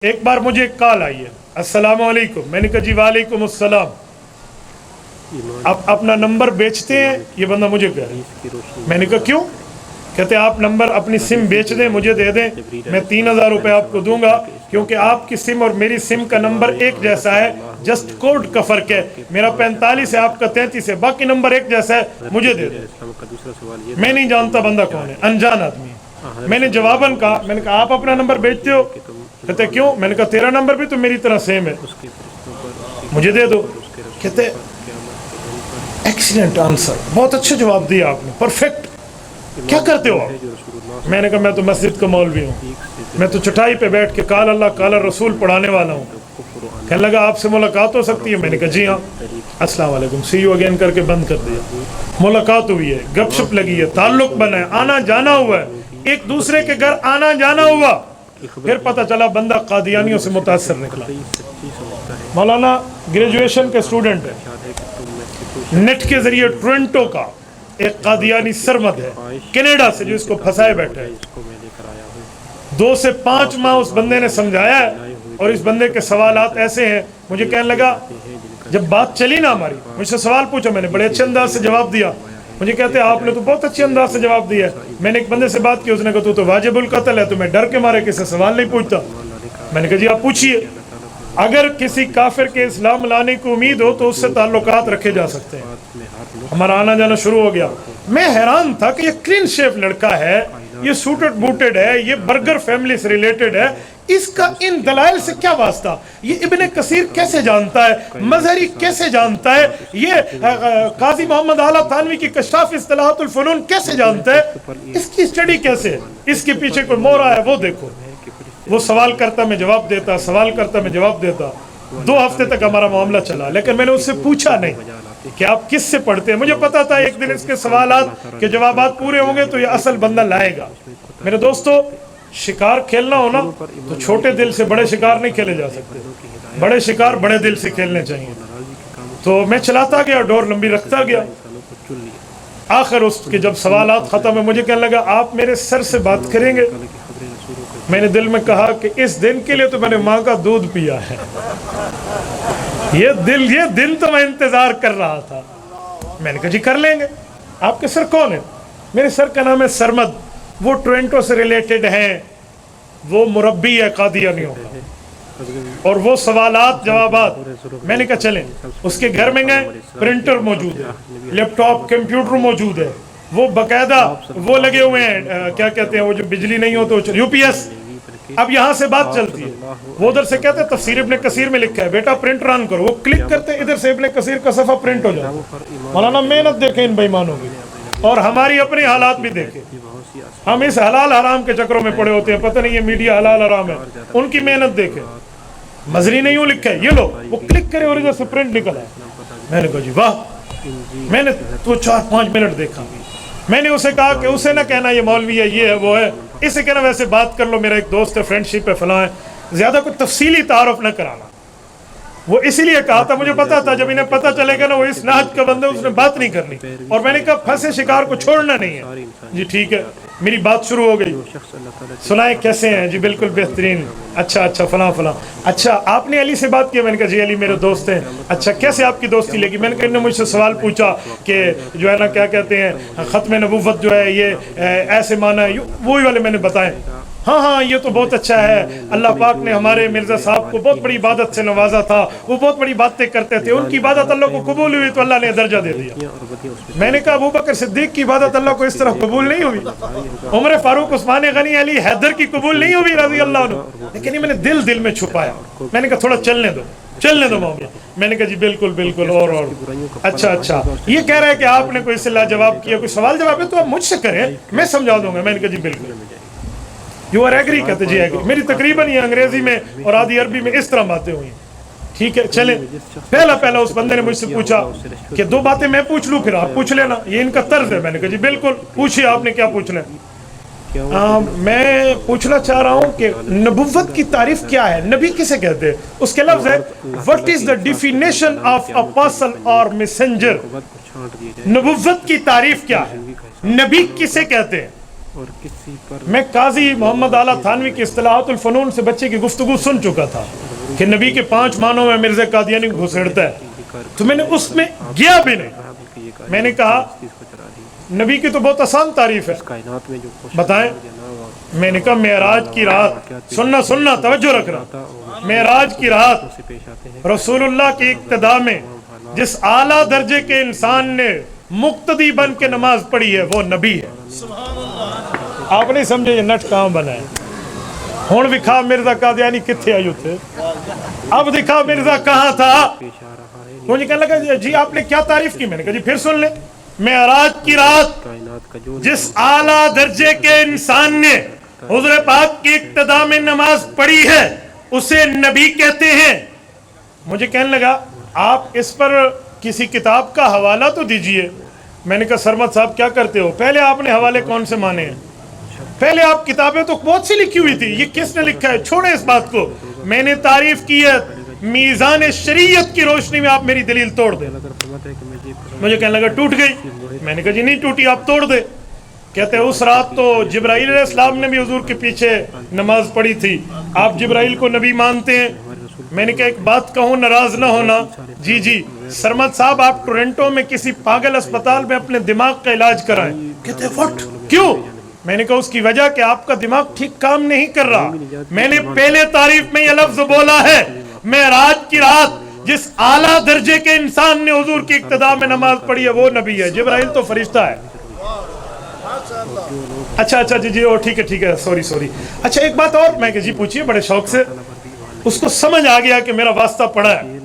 ایک بار مجھے ایک کال آئی ہے، السلام علیکم. میں نے کہا جی وعلیکم السلام. آپ اپنا نمبر بیچتے ہیں؟ یہ بندہ مجھے کہہ رہا ہے. میں نے کہا کیوں؟ کہتے ہیں آپ نمبر اپنی سم بیچ دیں، مجھے دے دیں، میں 3000 روپے آپ کو دوں گا، کیونکہ آپ کی سم اور میری سم کا نمبر ایک جیسا ہے، جسٹ کوڈ کا فرق ہے، میرا 45 ہے آپ کا 33 ہے، باقی نمبر ایک جیسا ہے، مجھے دے دیں. میں نہیں جانتا بندہ کون ہے، انجان آدمی ہے. میں نے جواباً کہا، میں نے کہا آپ اپنا نمبر بیچتے ہو؟ کہتے کیوں؟ میں نے کہا تیرا نمبر بھی تو میری طرح سیم ہے، مجھے دے دو. کہتے ایکسیلنٹ آنسر، بہت اچھا جواب دیا آپ نے، پرفیکٹ. کیا کرتے ہو آپ؟ میں نے کہا میں تو مسجد کا مولوی ہوں، میں تو چٹائی پہ بیٹھ کے قال اللہ قال رسول پڑھانے والا ہوں. کہنے لگا آپ سے ملاقات ہو سکتی ہے؟ میں نے کہا جی ہاں. السلام علیکم، سی یو اگین کر کے بند کر دیا. ملاقات ہوئی ہے، گپ شپ لگی ہے، تعلق بنا ہے، آنا جانا ہوا ہے، ایک دوسرے کے گھر آنا جانا ہوا. پھر پتہ چلا بندہ قادیانیوں سے متاثر نکلا. مولانا گریجویشن کے اسٹوڈنٹ ہے، نیٹ کے ذریعے ٹورنٹو کا ایک قادیانی سرمد ہے کینیڈا سے جو اس کو پھنسائے بیٹھے ہے. 2 سے 5 ماہ اس بندے نے سمجھایا ہے، اور اس بندے کے سوالات ایسے ہیں. مجھے کہنے لگا جب بات چلی نا ہماری، مجھ سے سوال پوچھا، میں نے بڑے اچھے انداز سے جواب دیا. مجھے کہتے ہیں آپ نے تو بہت اچھے انداز سے جواب دیا ہے. میں نے ایک بندے سے بات کی، اس نے کہا تو واجب القتل ہے، تو میں ڈر کے مارے کسی سے سوال نہیں پوچھتا. میں نے کہا جی آپ پوچھئے. اگر کسی کافر کے اسلام لانے کو امید ہو تو اس سے تعلقات رکھے جا سکتے ہیں. ہمارا آنا جانا شروع ہو گیا. میں حیران تھا کہ یہ کلین شیف لڑکا ہے، یہ سوٹڈ بوٹڈ ہے، یہ برگر فیملی سے ریلیٹڈ ہے، اس کا ان دلائل سے کیا واسطہ؟ یہ ابن کثیر کیسے جانتا ہے؟ مظہری کیسے جانتا ہے؟ یہ قاضی محمد اعلیٰ تھانوی کی کشاف اصطلاحات الفنون کیسے جانتا ہے؟ اس کی اسٹڈی کیسے ہے؟ اس کے پیچھے کوئی مورا ہے وہ دیکھو. وہ سوال کرتا میں جواب دیتا، سوال کرتا میں جواب دیتا. 2 ہفتے تک ہمارا معاملہ چلا، لیکن میں نے اس سے پوچھا نہیں کہ آپ کس سے پڑھتے ہیں. مجھے پتا تھا ایک دن اس کے سوالات کے جوابات پورے ہوں گے تو یہ اصل بندہ لائے گا. میرے دوستو، شکار کھیلنا ہو نا تو چھوٹے دل سے بڑے شکار نہیں کھیلے جا سکتے، بڑے شکار بڑے دل سے کھیلنے چاہیے. تو میں چلاتا گیا، ڈور لمبی رکھتا گیا. آخر اس کے جب سوالات ختم ہوئے، مجھے کہنے لگا آپ میرے سر سے بات کریں گے؟ میں نے دل میں کہا کہ اس دن کے لیے تو میں نے ماں کا دودھ پیا ہے، یہ دن تو میں انتظار کر رہا تھا. میں نے کہا جی کر لیں گے. آپ کے سر کون ہے؟ میرے سر کا نام ہے سرمد، وہ ٹورنٹو سے ریلیٹڈ ہیں، وہ مربی ہے قادیانیوں کا، اور وہ سوالات جوابات. میں نے کہا چلیں. اس کے گھر میں گئے، پرنٹر موجود ہے، لیپ ٹاپ کمپیوٹر موجود ہے، وہ باقاعدہ وہ لگے ہوئے ہیں، کیا کہتے ہیں وہ جو بجلی نہیں ہو تو یو پی ایس. اب یہاں سے بات چلتی ہے، وہ ادھر سے کہتے ہیں تفسیر ابن کثیر میں لکھا ہے، بیٹا پرنٹر آن کرو. وہ کلک کرتے ہیں، ادھر سے ابن کثیر کا صفحہ پرنٹ ہو جاتا. مولانا محنت دیکھیں ان بےایمانوں کی، اور ہماری اپنی حالات بھی دیکھیں. ہم اس حلال حرام کے چکروں میں پڑے ہوتے ہیں، پتہ نہیں یہ میڈیا حلال حرام ہے. ان کی محنت دیکھیں. مظہری نہیں یوں لکھا ہے، یہ لو، وہ کلک کرے اور ادھر سے پرنٹ نکل آئے. میں نے کہا جی واہ. میں نے تو 4-5 منٹ دیکھا. میں نے اسے کہا کہ اسے نہ کہنا یہ مولوی ہے، یہ ہے وہ ہے، اسے کہنا ویسے بات کر لو، میرا ایک دوست ہے، فرینڈ شپ ہے، فلاں ہے. زیادہ کوئی تفصیلی تعارف نہ کرانا. وہ اسی لیے کہا تھا، مجھے پتا تھا جب انہیں پتہ چلے گا نا وہ اس نہج کا بندہ، اس نے بات نہیں کرنی. اور میں نے کہا پھنسے شکار کو چھوڑنا نہیں ہے. جی ٹھیک ہے. میری بات شروع ہو گئی. سنائیں کیسے ہیں؟ جی بالکل بہترین. اچھا فلاں فلاں. اچھا آپ نے علی سے بات کی؟ میں نے کہا جی علی میرے دوست ہیں. اچھا کیسے آپ کی دوستی لگی؟ میں نے کہا انہوں نے مجھ سے سوال پوچھا کہ جو ہے نا کیا کہتے ہیں ختم نبوت جو ہے یہ ایسے معنی ہے، وہی والے میں نے بتائے. ہاں یہ تو بہت اچھا ہے، اللہ پاک نے ہمارے مرزا صاحب کو بہت بڑی عبادت سے نوازا تھا، وہ بہت بڑی باتیں کرتے تھے، ان کی عبادت اللہ کو قبول ہوئی تو اللہ نے درجہ دے دیا. میں نے کہا ابو بکر صدیق کی عبادت اللہ کو اس طرح قبول نہیں ہوئی، عمر فاروق عثمان غنی علی حیدر کی قبول نہیں ہوئی رضی اللہ عنہ. لیکن یہ میں نے دل میں چھپایا. میں نے کہا تھوڑا چلنے دو معاملہ. میں نے کہا جی بالکل. اور اچھا یہ کہہ رہا ہے کہ آپ نے کوئی اس سے لاجواب کیا، کوئی سوال جواب ہے تو آپ مجھ سے کریں، میں سمجھا دوں گا. میں نے کہا جی بالکل. You are agree? کہتے جی ایگری. میری تقریباً یہ انگریزی میں اور آدھی عربی میں اس طرح باتیں ہوئی. ٹھیک ہے چلیں. پہلا اس بندے نے مجھ سے پوچھا کہ 2 باتیں میں پوچھ لوں پھر آپ پوچھ لینا، یہ ان کا طرز ہے. میں نے کہا جی بالکل پوچھئے، آپ نے کیا پوچھنا ہے؟ میں پوچھنا چاہ رہا ہوں کہ نبوت کی تعریف کیا ہے؟ نبی کسے کہتے ہیں؟ اس کے لفظ ہے what is the definition of apostle or messenger. نبوت کی تعریف کیا ہے؟ نبی کسے کہتے ہیں؟ اور کسی پر میں قاضی محمد اعلیٰ تھانوی کی اصطلاحات الفنون سے بچے کی گفتگو سن چکا تھا کہ نبی کے 5 معنوں میں مرزا قادیانی کو گھسیڑتا ہے، تو میں نے اس میں گیا بھی نہیں. میں نے کہا نبی کی تو بہت آسان تعریف ہے، کائنات میں جو بتائیں. میں نے کہا معراج کی رات، سننا توجہ رکھنا، معراج کی رات رسول اللہ کی اقتداء میں جس اعلیٰ درجے کے انسان نے مقتدی بن کے نماز پڑھی ہے وہ نبی ہے. آپ نہیں سمجھے یہ نٹ کہاں بنا ہے؟ ہون دکھا مرزا قادیانی کتھے آئیو تھے، اب دکھا مرزا کہاں تھا. مجھے کہنے لگا جی آپ نے کیا تعریف کی؟ میں نے کہا جی پھر سن لیں. معراج کی رات جس اعلیٰ درجے کے انسان نے حضور پاک کی اقتداء میں نماز پڑھی ہے اسے نبی کہتے ہیں. مجھے کہنے لگا آپ اس پر کسی کتاب کا حوالہ تو دیجئے. میں نے کہا سرمد صاحب کیا کرتے ہو، پہلے آپ نے حوالے کون سے مانے ہیں؟ پہلے آپ کتابیں تو بہت سی لکھی ہوئی تھی، یہ کس نے لکھا ہے؟ چھوڑیں اس بات کو. میں نے تعریف کی ہے میزان شریعت کی روشنی میں آپ میری دلیل توڑ دیں. مجھے کہنے لگا ٹوٹ گئی. میں نے کہا جی نہیں ٹوٹی، آپ توڑ دیں. کہتے ہیں اس رات تو جبرائیل علیہ السلام نے بھی حضور کے پیچھے نماز پڑھی تھی، آپ جبرائیل کو نبی مانتے ہیں. میں نے کہا ایک بات کہوں ناراض نہ ہونا. جی سرمد صاحب آپ ٹورنٹو میں کسی پاگل اسپتال میں اپنے دماغ کا علاج کرائیں. کہتے ہیں وٹ کیوں؟ میں نے کہا اس کی وجہ کہ آپ کا دماغ ٹھیک کام نہیں کر رہا. میں نے پہلے تعریف میں یہ لفظ بولا ہے معراج کی رات جس اعلیٰ درجے کے انسان نے حضور کی اقتداء میں نماز پڑھی ہے وہ نبی ہے. جبرائیل تو فرشتہ ہے. اچھا جی ٹھیک ہے سوری. اچھا ایک بات اور میں کہ جی پوچھیے بڑے شوق سے. اس کو سمجھ آ گیا کہ میرا واسطہ پڑا ہے.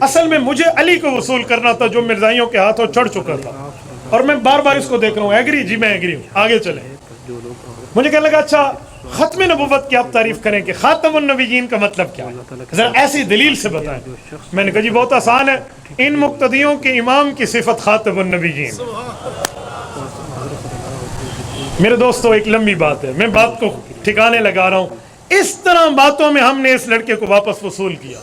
اصل میں مجھے علی کو وصول کرنا تھا جو مرزائیوں کے ہاتھوں چڑھ چکا تھا، اور میں بار بار اس کو دیکھ رہا ہوں. ایگری جی میں ایگری ہوں، آگے چلیں. مجھے کہنے لگا اچھا ختم نبوت کی آپ تعریف کریں کہ خاتم النبیین کا مطلب کیا ہے، ذرا ایسی دلیل سے بتائیں. میں نے کہا جی بہت آسان ہے، ان مقتدیوں کے امام کی صفت خاتم النبیین. میرے دوستو ایک لمبی بات ہے، میں بات کو ٹھکانے لگا رہا ہوں. اس طرح باتوں میں ہم نے اس لڑکے کو واپس وصول کیا.